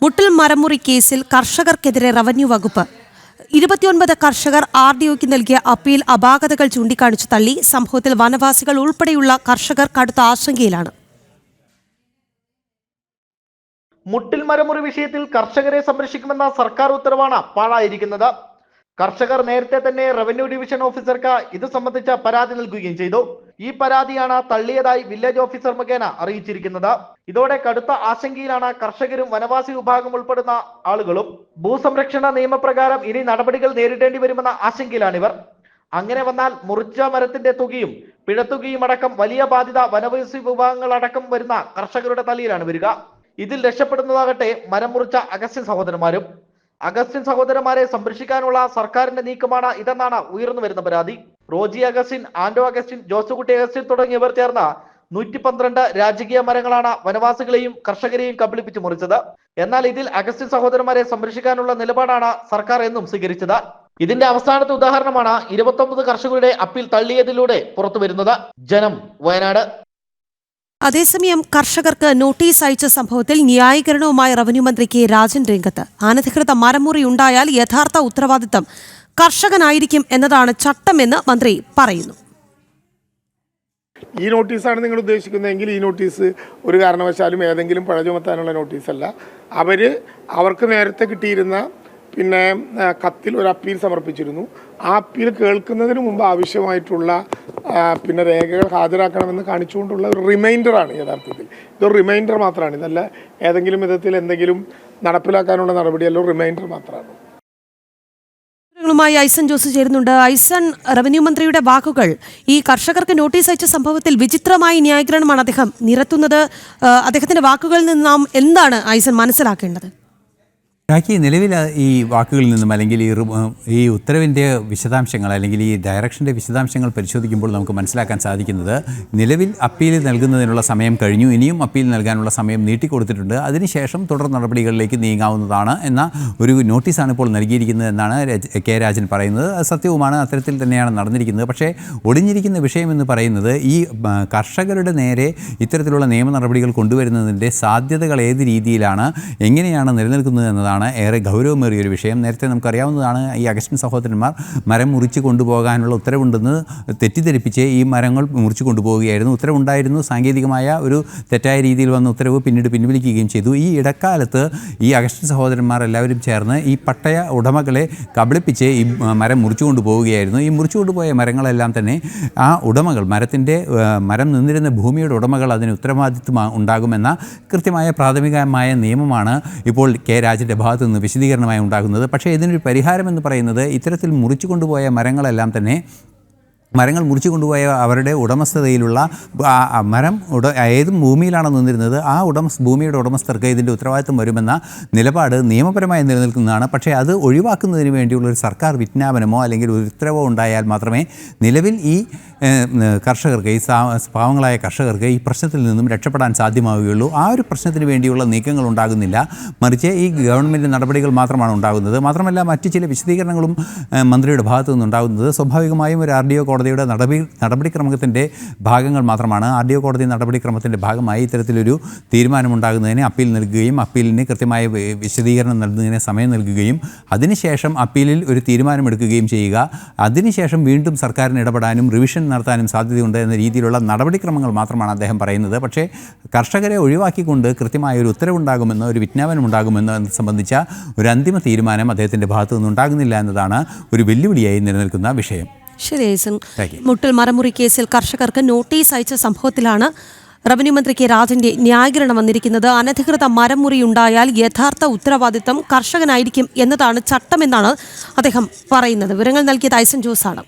മുട്ടിൽ മരമുറി കേസിൽ കർഷകർക്കെതിരെ റവന്യൂ വകുപ്പ് 29 കർഷകർ RDOയ്ക്ക് നൽകിയ അപ്പീൽ അപാകതകൾ ചൂണ്ടിക്കാണിച്ചു തള്ളി. സംഭവത്തിൽ വനവാസികൾ ഉൾപ്പെടെയുള്ള കർഷകർ കടുത്ത ആശങ്കയിലാണ്. മുട്ടിൽ മരമുറി വിഷയത്തിൽ കർഷകരെ സംരക്ഷിക്കുമെന്ന സർക്കാർ ഉത്തരവാണ് പാഴായിരിക്കുന്നത്. കർഷകർ നേരത്തെ തന്നെ റവന്യൂ ഡിവിഷൻ ഓഫീസർക്ക് ഇത് സംബന്ധിച്ച പരാതി നൽകുകയും ചെയ്തു. ഈ പരാതിയാണ് തള്ളിയതായി വില്ലേജ് ഓഫീസർ മുഖേന അറിയിച്ചിരിക്കുന്നത്. ഇതോടെ കടുത്ത ആശങ്കയിലാണ് കർഷകരും വനവാസി വിഭാഗം ഉൾപ്പെടുന്ന ആളുകളും. ഭൂസംരക്ഷണ നിയമപ്രകാരം ഇനി നടപടികൾ നേരിടേണ്ടി വരുമെന്ന ആശങ്കയിലാണിവർ. അങ്ങനെ വന്നാൽ മുറിച്ച മരത്തിന്റെ തുകയും പിഴത്തുകയും അടക്കം വലിയ ബാധ്യത വനവാസി വിഭാഗങ്ങൾ അടക്കം വരുന്ന കർഷകരുടെ തലയിലാണ് വരിക. ഇതിൽ രക്ഷപ്പെടുന്നതാകട്ടെ മരം മുറിച്ച അഗസ്റ്റിൻ സഹോദരന്മാരും. അഗസ്റ്റിൻ സഹോദരന്മാരെ സംരക്ഷിക്കാനുള്ള സർക്കാരിന്റെ നീക്കമാണ് ഇതെന്നാണ് ഉയർന്നു വരുന്ന പരാതി. റോജി അഗസ്റ്റിൻ, ആൻഡോ അഗസ്റ്റിൻ, ജോസുകുട്ടി അഗസ്റ്റിൻ തുടങ്ങിയവർ ചേർന്ന 112 രാജകീയ മരങ്ങളാണ് വനവാസികളെയും കർഷകരെയും കബളിപ്പിച്ച് മുറിച്ചത്. എന്നാൽ ഇതിൽ അഗസ്റ്റിൻ സഹോദരന്മാരെ സംരക്ഷിക്കാനുള്ള നിലപാടാണ് സർക്കാർ എന്നും സ്വീകരിച്ചത്. ഇതിന്റെ അവസാനത്തെ ഉദാഹരണമാണ് 29 കർഷകരുടെ അപ്പീൽ തള്ളിയതിലൂടെ പുറത്തുവരുന്നത്. ജനം, വയനാട്. അതേസമയം കർഷകർക്ക് നോട്ടീസ് അയച്ച സംഭവത്തിൽ ന്യായീകരണവുമായി റവന്യൂ മന്ത്രി കെ രാജൻ രംഗത്ത്. അനധികൃത മരമുറി ഉണ്ടായാൽ യഥാർത്ഥ ഉത്തരവാദിത്തം കർഷകനായിരിക്കും എന്നതാണ് ചട്ടമെന്ന് മന്ത്രി പറയുന്നു. ഈ നോട്ടീസാണ് നിങ്ങൾ ഉദ്ദേശിക്കുന്നതെങ്കിൽ ഈ നോട്ടീസ് ഒരു കാരണവശാലും ഏതെങ്കിലും പഴ ചുമത്താനുള്ള നോട്ടീസല്ല. അവർക്ക് നേരത്തെ കിട്ടിയിരുന്ന കത്തിൽ ഒരു അപ്പീൽ സമർപ്പിച്ചിരുന്നു. ആ അപ്പീൽ കേൾക്കുന്നതിന് മുമ്പ് ആവശ്യമായിട്ടുള്ള രേഖകൾ ഹാജരാക്കണമെന്ന് കാണിച്ചുകൊണ്ടുള്ള ഒരു റിമൈൻഡറാണ്. യഥാർത്ഥത്തിൽ ഇതൊരു റിമൈൻഡർ മാത്രമാണ്. ഇതല്ല ഏതെങ്കിലും വിധത്തിൽ എന്തെങ്കിലും നടപ്പിലാക്കാനുള്ള നടപടിയല്ലോ, റിമൈൻഡർ മാത്രമാണ്. ഐസൻ ജോസ് ചേരുന്നുണ്ട്. ഐസൻ, റവന്യൂ മന്ത്രിയുടെ വാക്കുകൾ ഈ കർഷകർക്ക് നോട്ടീസ് അയച്ച സംഭവത്തിൽ വിചിത്രമായ ന്യായീകരണമാണ് അദ്ദേഹം നിരത്തുന്നത്. അദ്ദേഹത്തിന്റെ വാക്കുകളിൽ നിന്ന് നാം എന്താണ് ഐസൻ മനസ്സിലാക്കേണ്ടത്? നിലവിൽ ഈ വാക്കുകളിൽ നിന്നും അല്ലെങ്കിൽ ഈ ഉത്തരവിൻ്റെ വിശദാംശങ്ങൾ അല്ലെങ്കിൽ ഈ ഡയറക്ഷൻ്റെ വിശദാംശങ്ങൾ പരിശോധിക്കുമ്പോൾ നമുക്ക് മനസ്സിലാക്കാൻ സാധിക്കുന്നത്, നിലവിൽ അപ്പീൽ നൽകുന്നതിനുള്ള സമയം കഴിഞ്ഞു, ഇനിയും അപ്പീൽ നൽകാനുള്ള സമയം നീട്ടിക്കൊടുത്തിട്ടുണ്ട്, അതിനുശേഷം തുടർ നടപടികളിലേക്ക് നീങ്ങാവുന്നതാണ് എന്ന ഒരു നോട്ടീസാണ് ഇപ്പോൾ നൽകിയിരിക്കുന്നത് എന്നാണ് കെ രാജൻ പറയുന്നത്. അത് സത്യവുമാണ്, അത്തരത്തിൽ തന്നെയാണ് നടന്നിരിക്കുന്നത്. പക്ഷേ ഒളിഞ്ഞിരിക്കുന്ന വിഷയമെന്ന് പറയുന്നത് ഈ കർഷകരുടെ നേരെ ഇത്തരത്തിലുള്ള നിയമ നടപടികൾ കൊണ്ടുവരുന്നതിൻ്റെ സാധ്യതകൾ ഏത് രീതിയിലാണ്, എങ്ങനെയാണ് നിലനിൽക്കുന്നത് എന്നതാണ് ഏറെ ഗൗരവമേറിയൊരു വിഷയം. നേരത്തെ നമുക്കറിയാവുന്നതാണ്, ഈ അഗസ്റ്റിൻ സഹോദരന്മാർ മരം മുറിച്ച് കൊണ്ടുപോകാനുള്ള ഉത്തരവുണ്ടെന്ന് തെറ്റിദ്ധരിപ്പിച്ച് ഈ മരങ്ങൾ മുറിച്ച് കൊണ്ടുപോവുകയായിരുന്നു. ഉത്തരവുണ്ടായിരുന്നു, സാങ്കേതികമായ ഒരു തെറ്റായ രീതിയിൽ വന്ന ഉത്തരവ് പിന്നീട് പിൻവലിക്കുകയും ചെയ്തു. ഈ ഇടക്കാലത്ത് ഈ അഗസ്റ്റിൻ സഹോദരന്മാർ എല്ലാവരും ചേർന്ന് ഈ പട്ടയ ഉടമകളെ കബളിപ്പിച്ച് ഈ മരം മുറിച്ചു കൊണ്ടുപോവുകയായിരുന്നു. ഈ മുറിച്ചു കൊണ്ടുപോയ മരങ്ങളെല്ലാം തന്നെ ആ ഉടമകൾ, മരം നിന്നിരുന്ന ഭൂമിയുടെ ഉടമകൾ അതിന് ഉത്തരവാദിത്വം ഉണ്ടാകുമെന്ന കൃത്യമായ പ്രാഥമികമായ നിയമമാണ് ഇപ്പോൾ കെ രാജൻ്റെ ഭാഗത്തു നിന്ന് വിശദീകരണമായി ഉണ്ടാകുന്നത്. പക്ഷേ ഇതിനൊരു പരിഹാരമെന്ന് പറയുന്നത് ഇത്തരത്തിൽ മുറിച്ചു കൊണ്ടുപോയ മരങ്ങൾ മുറിച്ചു കൊണ്ടുപോയ അവരുടെ ഉടമസ്ഥതയിലുള്ള മരം ഏത് ഭൂമിയിലാണ് നിന്നിരുന്നത് ആ ഭൂമിയുടെ ഉടമസ്ഥർക്ക് ഇതിൻ്റെ ഉത്തരവാദിത്വം വരുമെന്ന നിലപാട് നിയമപരമായി നിലനിൽക്കുന്നതാണ്. പക്ഷേ അത് ഒഴിവാക്കുന്നതിന് വേണ്ടിയുള്ളൊരു സർക്കാർ വിജ്ഞാപനമോ അല്ലെങ്കിൽ ഒരു ഉത്തരവോ ഉണ്ടായാൽ മാത്രമേ നിലവിൽ ഈ കർഷകർക്ക്, ഈ പാവങ്ങളായ കർഷകർക്ക് ഈ പ്രശ്നത്തിൽ നിന്നും രക്ഷപ്പെടാൻ സാധ്യമാവുകയുള്ളൂ. ആ ഒരു പ്രശ്നത്തിന് വേണ്ടിയുള്ള നീക്കങ്ങൾ ഉണ്ടാകുന്നില്ല, മറിച്ച് ഈ ഗവൺമെൻറ് നടപടികൾ മാത്രമാണ് ഉണ്ടാകുന്നത്. മാത്രമല്ല മറ്റു ചില വിശദീകരണങ്ങളും മന്ത്രിയുടെ ഭാഗത്തു നിന്നുണ്ടാകുന്നത് സ്വാഭാവികമായും ഒരു RDO കോടതിയുടെ നടപടിക്രമത്തിൻ്റെ ഭാഗങ്ങൾ മാത്രമാണ്. RDO കോടതി നടപടിക്രമത്തിൻ്റെ ഭാഗമായി ഇത്തരത്തിലൊരു തീരുമാനമുണ്ടാകുന്നതിന് അപ്പീൽ നൽകുകയും അപ്പീലിന് കൃത്യമായ വിശദീകരണം നൽകുന്നതിന് സമയം നൽകുകയും അതിനുശേഷം അപ്പീലിൽ ഒരു തീരുമാനമെടുക്കുകയും ചെയ്യുക. അതിനുശേഷം വീണ്ടും സർക്കാരിന് ഇടപെടാനും റിവിഷൻ നടത്താനും സാധ്യതയുണ്ട് എന്ന രീതിയിലുള്ള നടപടിക്രമങ്ങൾ മാത്രമാണ് അദ്ദേഹം പറയുന്നത്. പക്ഷേ കർഷകരെ ഒഴിവാക്കിക്കൊണ്ട് കൃത്യമായ ഒരു ഉത്തരവുണ്ടാകുമെന്നോ ഒരു വിജ്ഞാപനം ഉണ്ടാകുമെന്നോ സംബന്ധിച്ച ഒരു അന്തിമ തീരുമാനം അദ്ദേഹത്തിൻ്റെ ഭാഗത്തു നിന്നുണ്ടാകുന്നില്ല എന്നതാണ് ഒരു വെല്ലുവിളിയായി നിലനിൽക്കുന്ന വിഷയം. ശരി ഐസൻ, മുട്ടിൽ മരമുറി കേസിൽ കർഷകർക്ക് നോട്ടീസ് അയച്ച സംഭവത്തിലാണ് റവന്യൂ മന്ത്രി കെ രാജന്റെ ന്യായീകരണം വന്നിരിക്കുന്നത്. അനധികൃത മരമുറി ഉണ്ടായാൽ യഥാർത്ഥ ഉത്തരവാദിത്തം കർഷകനായിരിക്കും എന്നതാണ് ചട്ടമെന്നാണ് അദ്ദേഹം പറയുന്നത്. വിവരങ്ങൾ നൽകിയത് ഐസൻ ജോസാണ്.